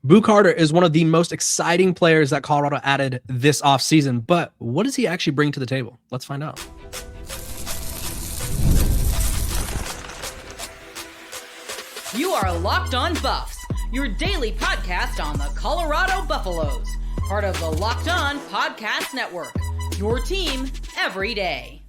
Boo Carter is one of the most exciting players that Colorado added this offseason, but what does he actually bring to the table? Let's find out. You are Locked On Buffs, your daily podcast on the Colorado Buffaloes, part of the Locked On Podcast Network, your team every day.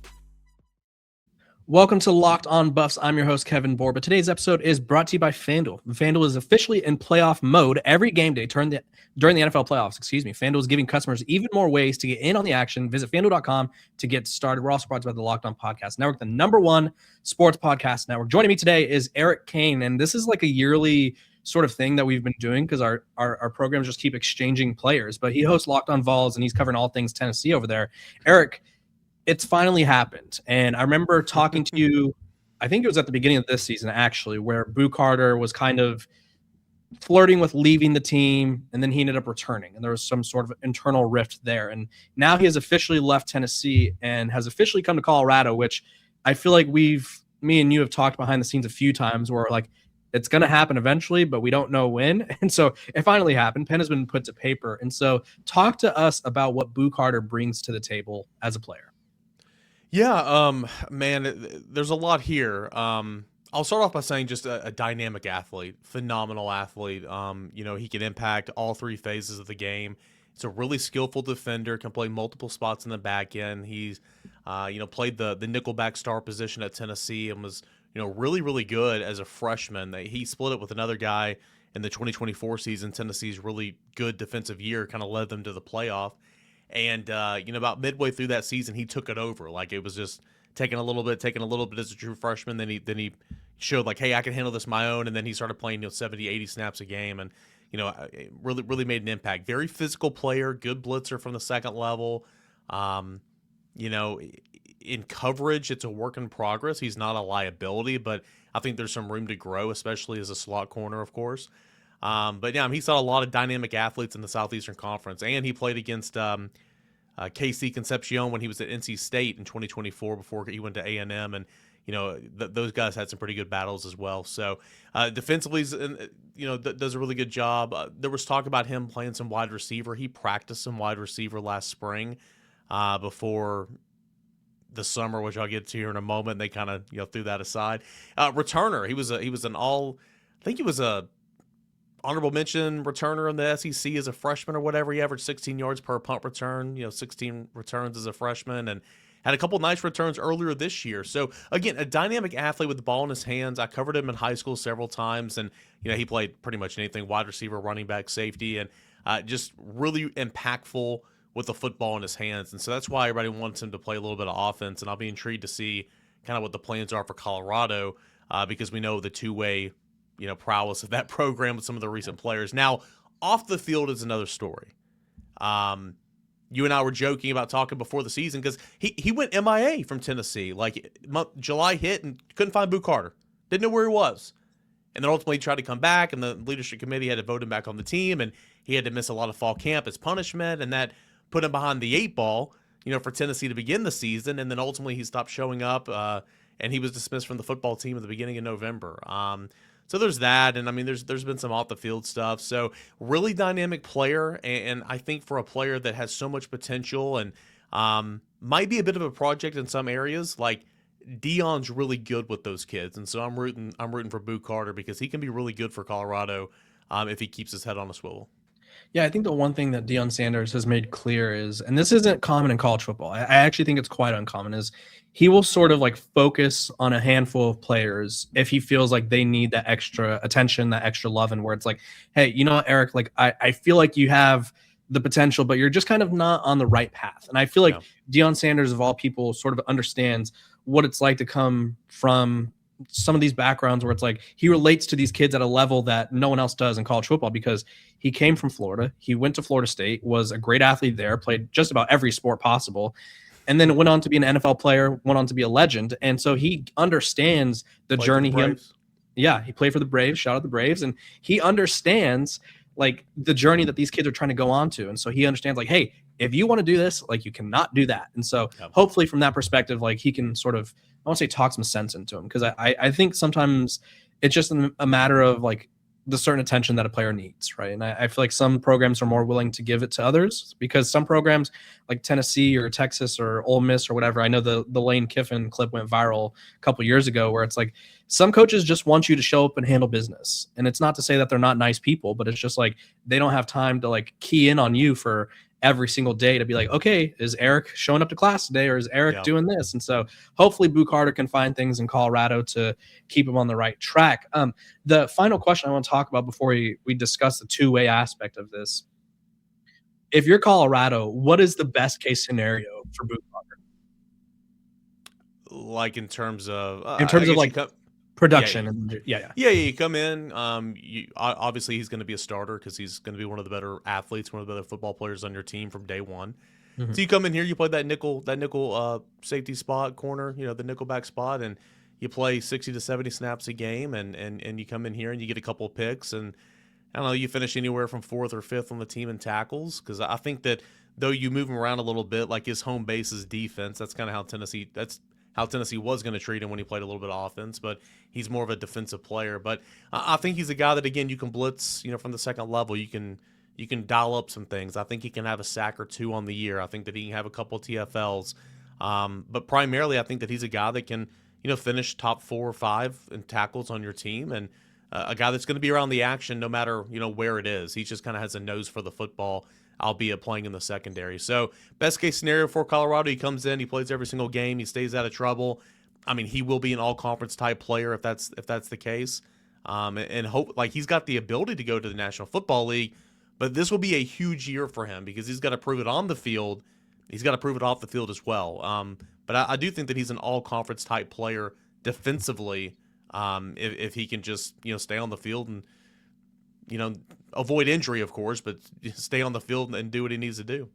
Welcome to Locked On Buffs. I'm your host, Kevin Borba. Today's episode is brought to you by FanDuel. FanDuel is officially in playoff mode every game day during the NFL playoffs. FanDuel is giving customers even more ways to get in on the action. Visit FanDuel.com to get started. We're also brought to you by the Locked On Podcast Network, the #1 sports podcast network. Joining me today is Eric Cain, and this is like a yearly sort of thing that we've been doing because our programs just keep exchanging players. But he hosts Locked On Vols, and he's covering all things Tennessee over there. Eric, it's finally happened. And I remember talking to you, I think it was at the beginning of this season, actually, where Boo Carter was kind of flirting with leaving the team, and then he ended up returning. And there was some sort of internal rift there. And now he has officially left Tennessee and has officially come to Colorado, which I feel like me and you have talked behind the scenes a few times where like, it's going to happen eventually, but we don't know when. And so it finally happened. Pen has been put to paper. And so talk to us about what Boo Carter brings to the table as a player. Yeah, man, there's a lot here. I'll start off by saying just a dynamic athlete, phenomenal athlete. He can impact all three phases of the game. He's a really skillful defender, can play multiple spots in the back end. He's, played the nickelback star position at Tennessee and was, really, really good as a freshman. He split it with another guy in the 2024 season. Tennessee's really good defensive year kind of led them to the playoff. And, about midway through that season, he took it over. Like, it was just taking a little bit as a true freshman. Then he showed, like, hey, I can handle this my own. And then he started playing, 70, 80 snaps a game. And, really, really made an impact. Very physical player, good blitzer from the second level. In coverage, it's a work in progress. He's not a liability, but I think there's some room to grow, especially as a slot corner, of course. He saw a lot of dynamic athletes in the Southeastern Conference, and he played against KC Concepcion when he was at NC State in 2024 before he went to A&M, and those guys had some pretty good battles as well. So defensively, does a really good job. There was talk about him playing some wide receiver. He practiced some wide receiver last spring before the summer, which I'll get to here in a moment. They kind of threw that aside. Returner, he was a honorable mention returner in the SEC as a freshman or whatever. He averaged 16 yards per punt return, 16 returns as a freshman, and had a couple nice returns earlier this year. So, again, a dynamic athlete with the ball in his hands. I covered him in high school several times, and, he played pretty much anything, wide receiver, running back, safety, and just really impactful with the football in his hands. And so that's why everybody wants him to play a little bit of offense, and I'll be intrigued to see kind of what the plans are for Colorado because we know the two-way prowess of that program with some of the recent players. Now, off the field is another story. You and I were joking about talking before the season because he went MIA from Tennessee. Like, July hit and couldn't find Boo Carter. Didn't know where he was. And then ultimately tried to come back, and the leadership committee had to vote him back on the team, and he had to miss a lot of fall camp as punishment, and that put him behind the 8 ball, for Tennessee to begin the season. And then ultimately he stopped showing up, and he was dismissed from the football team at the beginning of November. So there's that, and I mean, there's been some off the field stuff. So really dynamic player, and I think for a player that has so much potential and might be a bit of a project in some areas, like Deion's really good with those kids, and so I'm rooting for Boo Carter because he can be really good for Colorado if he keeps his head on a swivel. Yeah, I think the one thing that Deion Sanders has made clear is, and this isn't common in college football, I actually think it's quite uncommon, is he will sort of like focus on a handful of players if he feels like they need that extra attention, that extra love, and where it's like, hey, Eric, like I feel like you have the potential, but you're just kind of not on the right path. And I feel like Deion Sanders, of all people, sort of understands what it's like to come from some of these backgrounds where it's like he relates to these kids at a level that no one else does in college football because he came from Florida. He went to Florida State, was a great athlete there, played just about every sport possible, and then went on to be an NFL player, went on to be a legend. And so he understands the journey. He played for the Braves, shout out the Braves. And he understands like the journey that these kids are trying to go on to. And so he understands like, hey, if you want to do this, like you cannot do that. And so hopefully from that perspective, like he can sort of, I won't say talk some sense into him, because I think sometimes it's just a matter of like the certain attention that a player needs, right? And I feel like some programs are more willing to give it to others, because some programs like Tennessee or Texas or Ole Miss or whatever, I know the Lane Kiffin clip went viral a couple years ago, where it's like some coaches just want you to show up and handle business. And it's not to say that they're not nice people, but it's just like they don't have time to like key in on you for every single day to be like, okay, is Eric showing up to class today, or is Eric doing this? And so hopefully Boo Carter can find things in Colorado to keep him on the right track. The final question I want to talk about before we discuss the two-way aspect of this. If you're Colorado, what is the best case scenario for Boo Carter? Like in terms of like production. Yeah. You come in. Obviously he's going to be a starter because he's going to be one of the better athletes, one of the better football players on your team from day one. Mm-hmm. So you come in here, you play that nickel safety spot, corner, the nickelback spot, and you play 60 to 70 snaps a game, and you come in here and you get a couple of picks, and I don't know, you finish anywhere from 4th or 5th on the team in tackles, because I think that though you move him around a little bit, like his home base is defense. That's kind of how Tennessee was going to treat him when he played a little bit of offense, but he's more of a defensive player. But I think he's a guy that, again, you can blitz, from the second level. You can dial up some things. I think he can have a sack or two on the year. I think that he can have a couple TFLs. But primarily, I think that he's a guy that can, finish top 4 or 5 in tackles on your team, and a guy that's going to be around the action no matter, where it is. He just kind of has a nose for the football, albeit playing in the secondary. So best case scenario for Colorado, he comes in, he plays every single game, he stays out of trouble. I mean, he will be an all-conference type player if that's the case. And hope, like, he's got the ability to go to the National Football League, but this will be a huge year for him because he's got to prove it on the field. He's got to prove it off the field as well. But I do think that he's an all-conference type player defensively, if he can just, stay on the field and, avoid injury, of course, but stay on the field and do what he needs to do.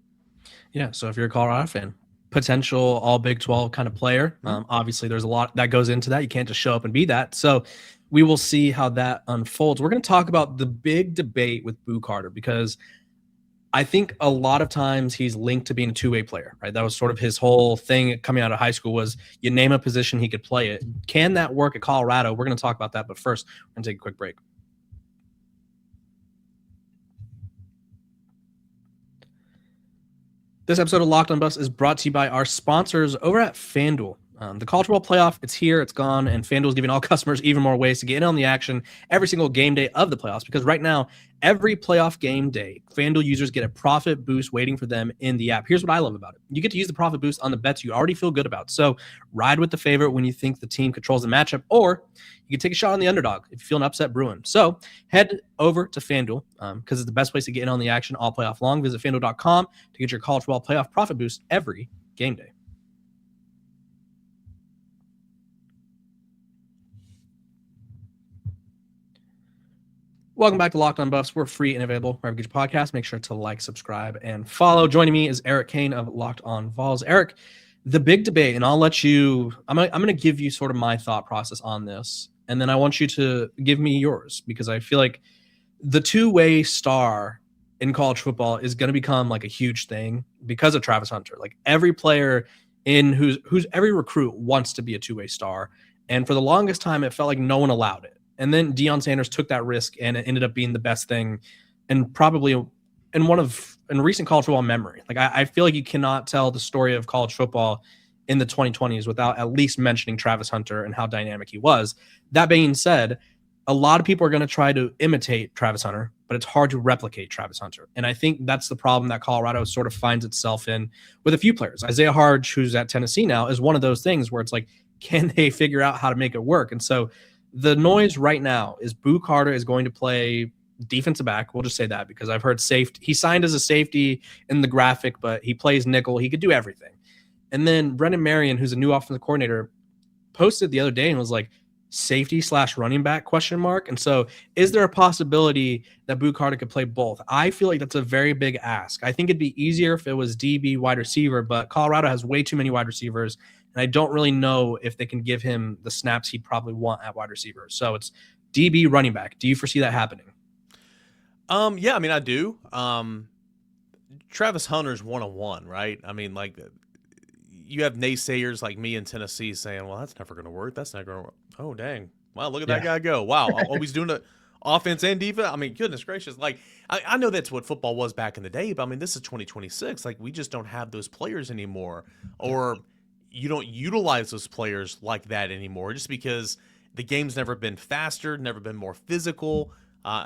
Yeah, so if you're a Colorado fan, potential all Big 12 kind of player, obviously there's a lot that goes into that. You can't just show up and be that. So we will see how that unfolds. We're going to talk about the big debate with Boo Carter, because I think a lot of times he's linked to being a two-way player, right? That was sort of his whole thing coming out of high school, was you name a position, he could play it. Can that work at Colorado? We're going to talk about that, but first, we're going to take a quick break. This episode of Locked on Buffs is brought to you by our sponsors over at FanDuel. The college football playoff, it's here, it's gone, and FanDuel is giving all customers even more ways to get in on the action every single game day of the playoffs, because right now, every playoff game day, FanDuel users get a profit boost waiting for them in the app. Here's what I love about it. You get to use the profit boost on the bets you already feel good about. So ride with the favorite when you think the team controls the matchup, or you can take a shot on the underdog if you feel an upset brewing. So head over to FanDuel because it's the best place to get in on the action all playoff long. Visit FanDuel.com to get your college football playoff profit boost every game day. Welcome back to Locked on Buffs. We're free and available wherever you get your podcast. Make sure to like, subscribe, and follow. Joining me is Eric Cain of Locked on Vols. Eric, the big debate, and I'll let you, I'm going to give you sort of my thought process on this, and then I want you to give me yours, because I feel like the two-way star in college football is going to become like a huge thing because of Travis Hunter. Like every player who's every recruit wants to be a two-way star, and for the longest time, it felt like no one allowed it. And then Deion Sanders took that risk, and it ended up being the best thing, and probably in recent college football memory. Like I feel like you cannot tell the story of college football in the 2020s without at least mentioning Travis Hunter and how dynamic he was. That being said, a lot of people are going to try to imitate Travis Hunter, but it's hard to replicate Travis Hunter. And I think that's the problem that Colorado sort of finds itself in with a few players. Isaiah Harge, who's at Tennessee now, is one of those things where it's like, can they figure out how to make it work? And so the noise right now is Boo Carter is going to play defensive back. We'll just say that because I've heard safety. He signed as a safety in the graphic, but he plays nickel. He could do everything. And then Brendan Marion, who's a new offensive coordinator, posted the other day and was like, safety/running back ? And so is there a possibility that Boo Carter could play both? I feel like that's a very big ask. I think it'd be easier if it was DB wide receiver, but Colorado has way too many wide receivers, and I don't really know if they can give him the snaps he'd probably want at wide receiver. So it's DB running back. Do you foresee that happening? Yeah, I mean, I do. Travis Hunter's 101, right? I mean, like, you have naysayers like me in Tennessee saying, well, that's never going to work. That's not going to work. Oh, dang. Wow, look at that guy go. Wow. offense and defense. I mean, goodness gracious. Like, I know that's what football was back in the day, but I mean, this is 2026. Like, we just don't have those players anymore, or you don't utilize those players like that anymore, just because the game's never been faster, never been more physical.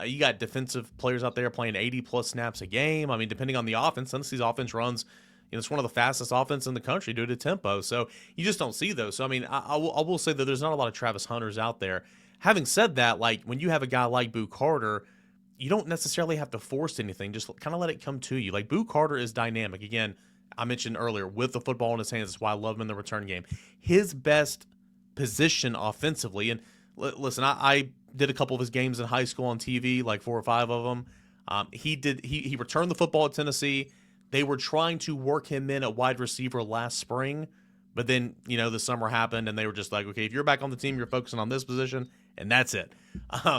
You got defensive players out there playing 80-plus snaps a game. I mean, depending on the offense, some of these offense runs, it's one of the fastest offense in the country due to tempo. So you just don't see those. So, I mean, I will say that there's not a lot of Travis Hunters out there. Having said that, like, when you have a guy like Boo Carter, you don't necessarily have to force anything. Just kind of let it come to you. Like, Boo Carter is dynamic. Again, I mentioned earlier, with the football in his hands, that's why I love him in the return game. His best position offensively, and listen, I did a couple of his games in high school on TV, like 4 or 5 of them. He returned the football at Tennessee. They were trying to work him in at wide receiver last spring, but then, the summer happened, and they were just like, okay, if you're back on the team, you're focusing on this position, and that's it.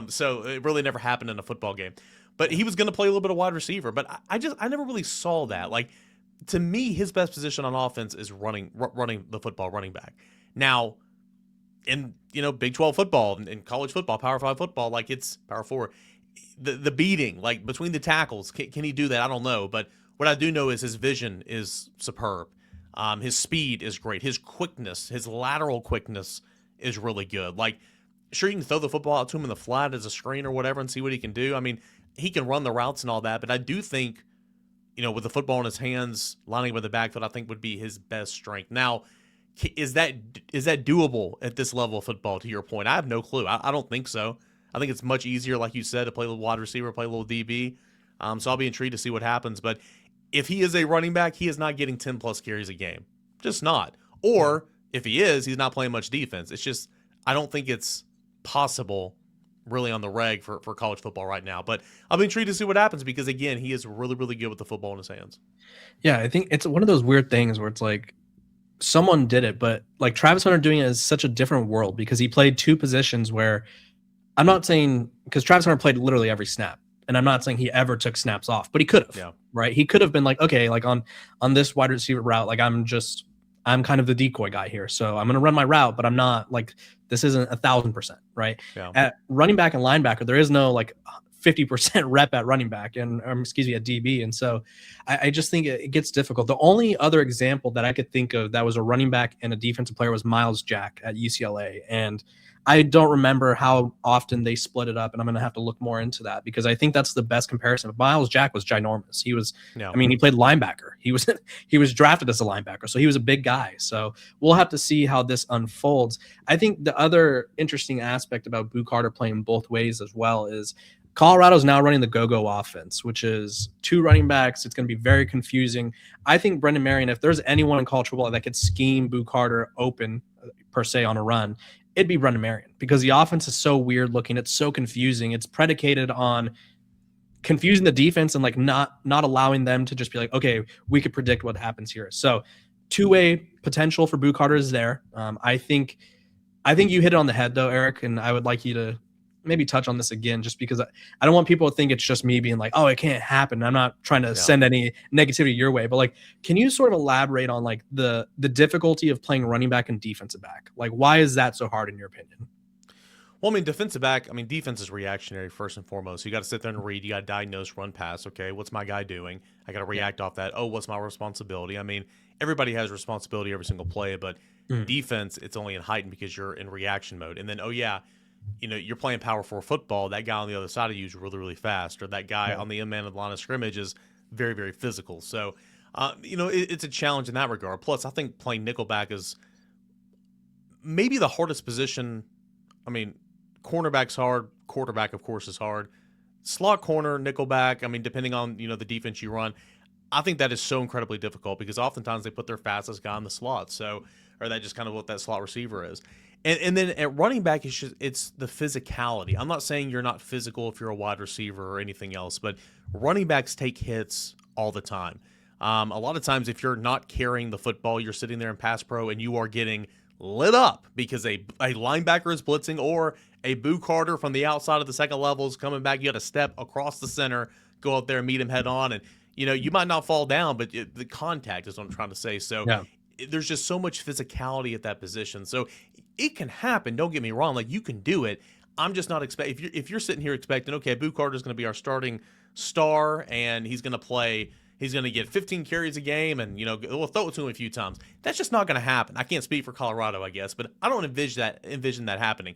So it really never happened in a football game. But he was going to play a little bit of wide receiver, but I never really saw that. Like, to me, his best position on offense is running the football, running back. Now, in Big 12 football and college football, Power 5 football, like, it's Power 4, the beating, like, between the tackles, can he do that? I don't know, but what I do know is his vision is superb. His speed is great. His quickness, his lateral quickness is really good. Like, sure, you can throw the football out to him in the flat as a screen or whatever and see what he can do. I mean, he can run the routes and all that, but I do think, with the football in his hands, lining up with the backfield, I think would be his best strength. Now, is that doable at this level of football, to your point? I have no clue. I don't think so. I think it's much easier, like you said, to play a little wide receiver, play a little DB. So I'll be intrigued to see what happens. But if he is a running back, he is not getting 10-plus carries a game. Just not. Or if he is, he's not playing much defense. It's just, I don't think it's possible really on the reg for college football right now. But I'll be intrigued to see what happens because, again, he is really, really good with the football in his hands. Yeah, I think it's one of those weird things where it's like someone did it, but like Travis Hunter doing it is such a different world because he played 2 positions where I'm not saying – because Travis Hunter played literally every snap. And I'm not saying he ever took snaps off, but he could have, right? He could have been like, okay, like on this wide receiver route, like I'm kind of the decoy guy here. So I'm going to run my route, but I'm not like, this isn't 1,000%, right? Yeah. At running back and linebacker, there is no like 50% rep at running back and at DB. And so I just think it gets difficult. The only other example that I could think of that was a running back and a defensive player was Miles Jack at UCLA. And I don't remember how often they split it up, and I'm going to have to look more into that because I think that's the best comparison. Miles Jack was ginormous. He was, I mean, he played linebacker. He was drafted as a linebacker, so he was a big guy. So we'll have to see how this unfolds. I think the other interesting aspect about Boo Carter playing both ways as well is Colorado's now running the go-go offense, which is 2 running backs. It's going to be very confusing. I think Brendan Marion, if there's anyone in college football that could scheme Boo Carter open per se on a run, it'd be Brendan Marion because the offense is so weird looking. It's so confusing. It's predicated on confusing the defense and like not allowing them to just be like, okay, we could predict what happens here. So 2-way potential for Boo Carter is there. I think you hit it on the head though, Eric, and I would like you to maybe touch on this again just because I don't want people to think it's just me being like, oh, it can't happen. I'm not trying to send any negativity your way, but like, can you sort of elaborate on like the difficulty of playing running back and defensive back? Like, why is that so hard in your opinion? Well, I mean, defensive back, defense is reactionary first and foremost. You got to sit there and read. You got to diagnose, run, pass. Okay, what's my guy doing? I got to react off that. Oh, what's my responsibility? I mean, everybody has responsibility every single play, but defense, it's only in heightened because you're in reaction mode. And then, you're playing power 4 football. That guy on the other side of you is really, really fast, or that guy on the end man of the line of scrimmage is very, very physical. So, it's a challenge in that regard. Plus, I think playing nickelback is maybe the hardest position. I mean, cornerback's hard. Quarterback, of course, is hard. Slot corner, nickelback, depending on, the defense you run, I think that is so incredibly difficult because oftentimes they put their fastest guy in the slot. So, or that just kind of what that slot receiver is. And then at running back, it's the physicality. I'm not saying you're not physical if you're a wide receiver or anything else, but running backs take hits all the time. A lot of times if you're not carrying the football, you're sitting there in pass pro and you are getting lit up because a linebacker is blitzing or a Boo Carter from the outside of the second level is coming back. You got to step across the center, go up there and meet him head on. And, you might not fall down, but the contact is what I'm trying to say. So there's just so much physicality at that position. So it can happen. Don't get me wrong. Like, you can do it. I'm just not expecting. If you're sitting here expecting, okay, Boo Carter's going to be our starting star and he's going to play. He's going to get 15 carries a game, and we'll throw it to him a few times. That's just not going to happen. I can't speak for Colorado, I guess, but I don't envision that happening.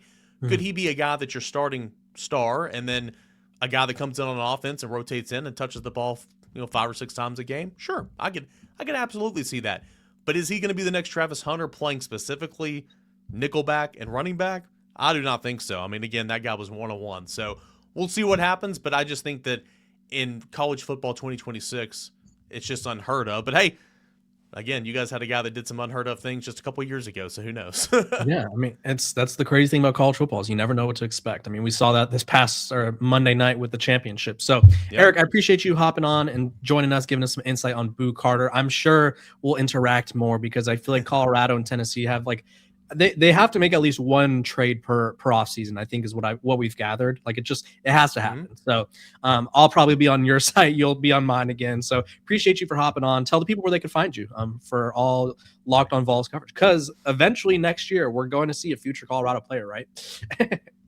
Could he be a guy that you're starting star, and then a guy that comes in on offense and rotates in and touches the ball, 5 or 6 times a game? Sure, I could absolutely see that. But is he going to be the next Travis Hunter, playing specifically nickelback and running back? I do not think so. I mean, again, that guy was 101. So we'll see what happens, but I just think that in college football 2026, it's just unheard of. But hey, again, you guys had a guy that did some unheard of things just a couple of years ago, so who knows? Yeah, I mean, that's the crazy thing about college football is you never know what to expect. I mean, we saw that this past Monday night with the championship. So, yep. Eric, I appreciate you hopping on and joining us, giving us some insight on Boo Carter. I'm sure we'll interact more because I feel like Colorado and Tennessee have they have to make at least one trade per off season, I think is what we've gathered. Like it has to happen. Mm-hmm. So I'll probably be on your site. You'll be on mine again. So appreciate you for hopping on. Tell the people where they can find you for all Locked On Vols coverage. Because eventually next year we're going to see a future Colorado player, right?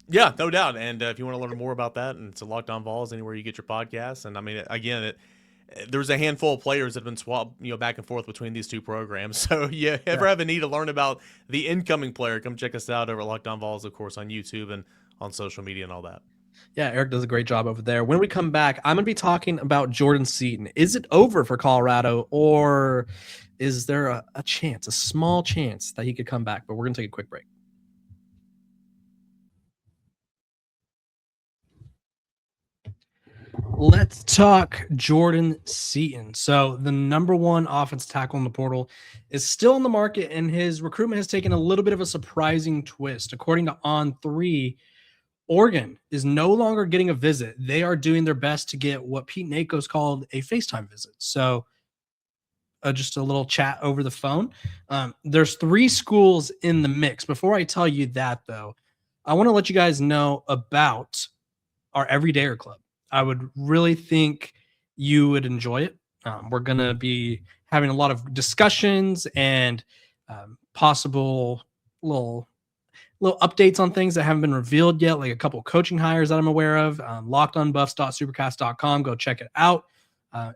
Yeah, no doubt. And if you want to learn more about that, and it's a Locked On Vols anywhere you get your podcasts. And I mean, again, there's a handful of players that have been swapped, back and forth between these two programs. So you ever have a need to learn about the incoming player, come check us out over at Locked On Vols, of course, on YouTube and on social media and all that. Yeah, Eric does a great job over there. When we come back, I'm going to be talking about Jordan Seaton. Is it over for Colorado, or is there a chance, a small chance that he could come back? But we're going to take a quick break. Let's talk Jordan Seaton. So the number one offensive tackle in the portal is still in the market, and his recruitment has taken a little bit of a surprising twist. According to On3, Oregon is no longer getting a visit. They are doing their best to get what Pete Nakos called a FaceTime visit. So just a little chat over the phone. There's 3 schools in the mix. Before I tell you that, though, I want to let you guys know about our Everydayer Club. I would really think you would enjoy it. We're going to be having a lot of discussions and possible little updates on things that haven't been revealed yet, like a couple of coaching hires that I'm aware of. LockedOnBuffs.supercast.com. Go check it out.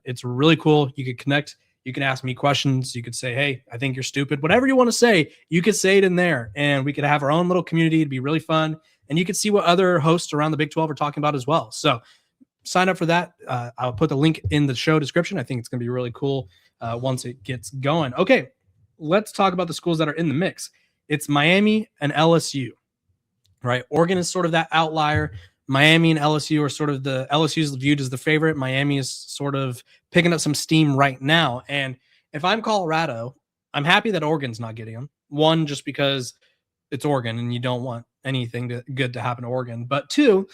It's really cool. You could connect. You can ask me questions. You could say, hey, I think you're stupid. Whatever you want to say, you could say it in there, and we could have our own little community. It'd be really fun. And you could see what other hosts around the Big 12 are talking about as well. So sign up for that. I'll put the link in the show description. I think it's going to be really cool once it gets going. Okay, let's talk about the schools that are in the mix. It's Miami and LSU, right? Oregon is sort of that outlier. Miami and LSU are sort of LSU is viewed as the favorite. Miami is sort of picking up some steam right now. And if I'm Colorado, I'm happy that Oregon's not getting them. One, just because it's Oregon and you don't want anything good to happen to Oregon. But 2,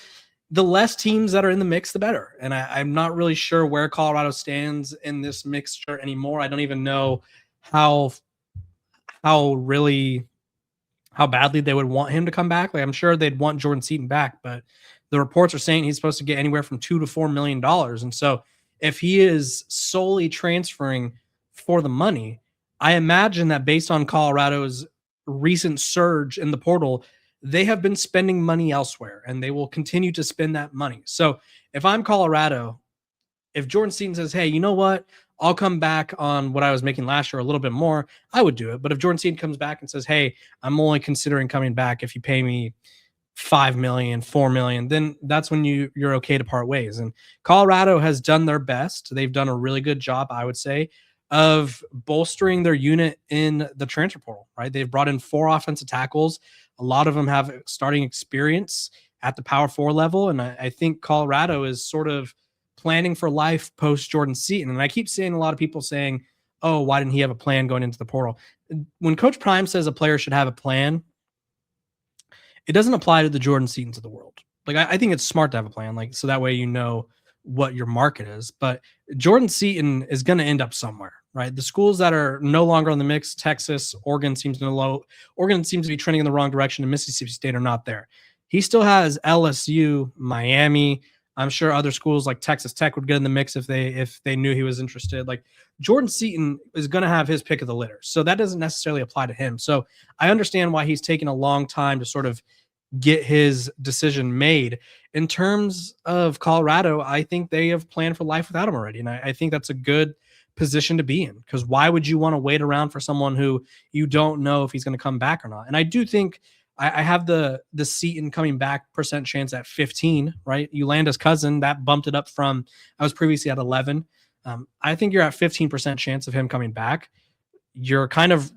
the less teams that are in the mix, the better. And I'm not really sure where Colorado stands in this mixture anymore. I don't even know how badly they would want him to come back. Like, I'm sure they'd want Jordan Seaton back, but the reports are saying he's supposed to get anywhere from $2 to $4 million. And so if he is solely transferring for the money, I imagine that based on Colorado's recent surge in the portal, they have been spending money elsewhere, and they will continue to spend that money. So if I'm Colorado, if Jordan Seaton says, hey, you know what? I'll come back on what I was making last year, a little bit more, I would do it. But if Jordan Seaton comes back and says, hey, I'm only considering coming back if you pay me $5 million, $4 million, then that's when you're okay to part ways. And Colorado has done their best. They've done a really good job, I would say, of bolstering their unit in the transfer portal, right? They've brought in 4 offensive tackles. A lot of them have starting experience at the Power 4 level. And I think Colorado is sort of planning for life post Jordan Seaton. And I keep seeing a lot of people saying, oh, why didn't he have a plan going into the portal? When Coach Prime says a player should have a plan, it doesn't apply to the Jordan Seatons of the world. Like, I think it's smart to have a plan, like, so that way you know what your market is. But Jordan Seaton is going to end up somewhere, right? The schools that are no longer on the mix, Texas, Oregon seems to be trending in the wrong direction, and Mississippi State are not there. He still has LSU, Miami. I'm sure other schools like Texas Tech would get in the mix if they knew he was interested. Like, Jordan Seaton is going to have his pick of the litter. So that doesn't necessarily apply to him. So I understand why he's taken a long time to sort of get his decision made. In terms of Colorado, I think they have planned for life without him already. And I think that's a good position to be in, because why would you want to wait around for someone who you don't know if he's going to come back or not? And I do think I have the Seaton coming back percent chance at 15, right? Yolanda's cousin, that bumped it up from, I was previously at 11. I think you're at 15% chance of him coming back. You're kind of,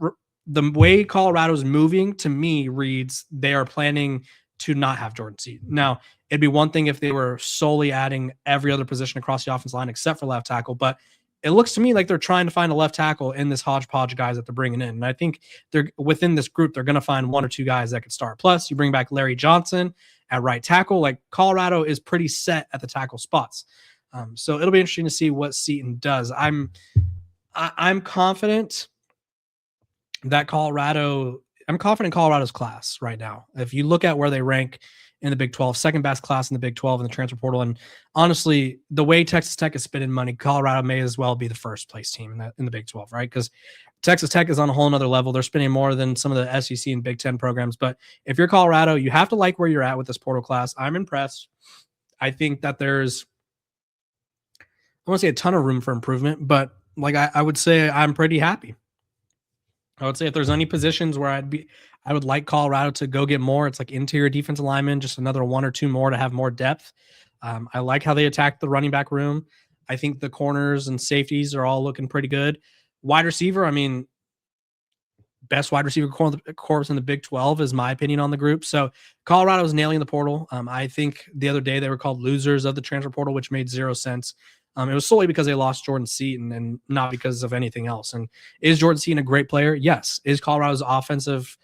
the way Colorado's moving to me reads they are planning to not have Jordan Seaton. Now, it'd be one thing if they were solely adding every other position across the offensive line except for left tackle, but it looks to me like they're trying to find a left tackle in this hodgepodge of guys that they're bringing in. And I think they're within this group, they're going to find one or two guys that could start. Plus, you bring back Larry Johnson at right tackle. Like, Colorado is pretty set at the tackle spots. So it'll be interesting to see what Seaton does. I'm confident that I'm confident in Colorado's class right now. If you look at where they rank in the Big 12, second best class in the Big 12 in the transfer portal. And honestly, the way Texas Tech is spending money, Colorado may as well be the first place team in the Big 12, right? Because Texas Tech is on a whole nother level. They're spending more than some of the SEC and Big 10 programs. But if you're Colorado, you have to like where you're at with this portal class. I'm impressed. I think that there's, I want to say a ton of room for improvement, but like I would say I'm pretty happy. I would say if there's any positions where I would like Colorado to go get more, it's like interior defensive lineman, just another one or two more to have more depth. I like how they attacked the running back room. I think the corners and safeties are all looking pretty good. Wide receiver, I mean, best wide receiver corps in the Big 12 is my opinion on the group. So Colorado's nailing the portal. I think the other day they were called losers of the transfer portal, which made zero sense. It was solely because they lost Jordan Seaton and not because of anything else. And is Jordan Seaton a great player? Yes. Is Colorado's offensive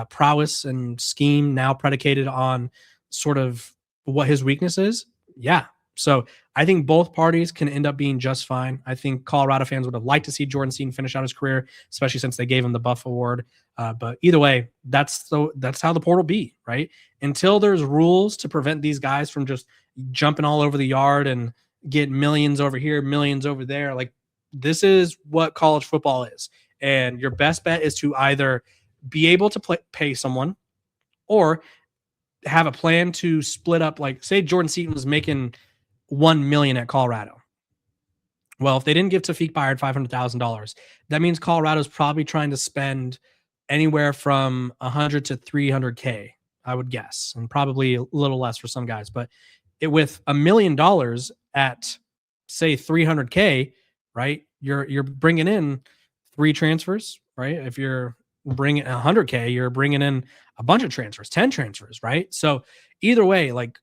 prowess and scheme now predicated on sort of what his weakness is? Yeah. So I think both parties can end up being just fine. I think Colorado fans would have liked to see Jordan Seaton finish out his career, especially since they gave him the Buff Award. But either way, that's how the portal be, right? Until there's rules to prevent these guys from just jumping all over the yard and get millions over here, millions over there. Like, this is what college football is. And your best bet is to either be able to pay someone or have a plan to split up. Like, say Jordan Seaton was making $1 million at Colorado. Well, if they didn't give Tafiq Bayard $500,000, that means Colorado's probably trying to spend anywhere from 100 to 300K, I would guess, and probably a little less for some guys. But with $1 million at, say, 300K, right? You're bringing in 3 transfers, right? If you're bringing 100K, you're bringing in a bunch of transfers, 10 transfers, right? So either way, like,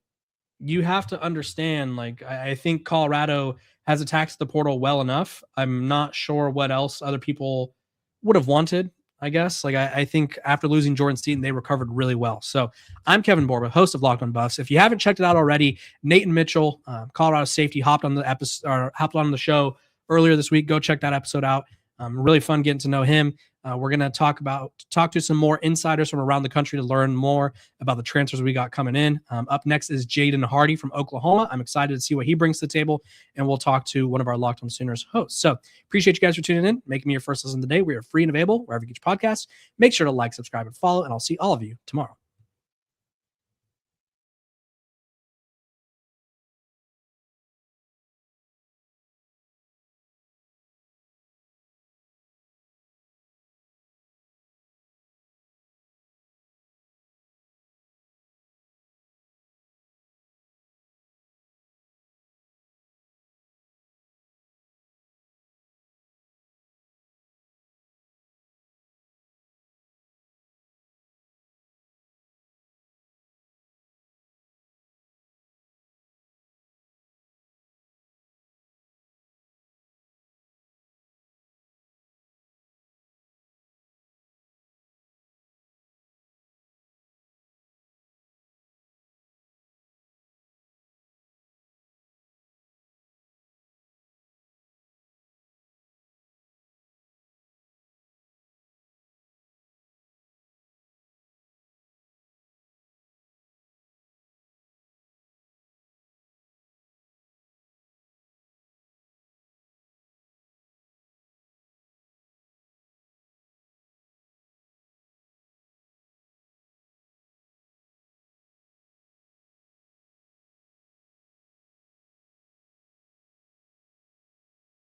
you have to understand, like, I think Colorado has attacked the portal well enough. I'm not sure what else other people would have wanted, I guess. Like, I think after losing Jordan Seaton, they recovered really well. So I'm Kevin Borba, host of Locked on Buffs. If you haven't checked it out already, Nathan Mitchell, Colorado safety, hopped on the show earlier this week. Go check that episode out. Really fun getting to know him. We're going to talk to some more insiders from around the country to learn more about the transfers we got coming in. Up next is Jaden Hardy from Oklahoma. I'm excited to see what he brings to the table, and we'll talk to one of our Locked on Sooners hosts. So appreciate you guys for tuning in, making me your first listen of the day. We are free and available wherever you get your podcasts. Make sure to like, subscribe, and follow, and I'll see all of you tomorrow.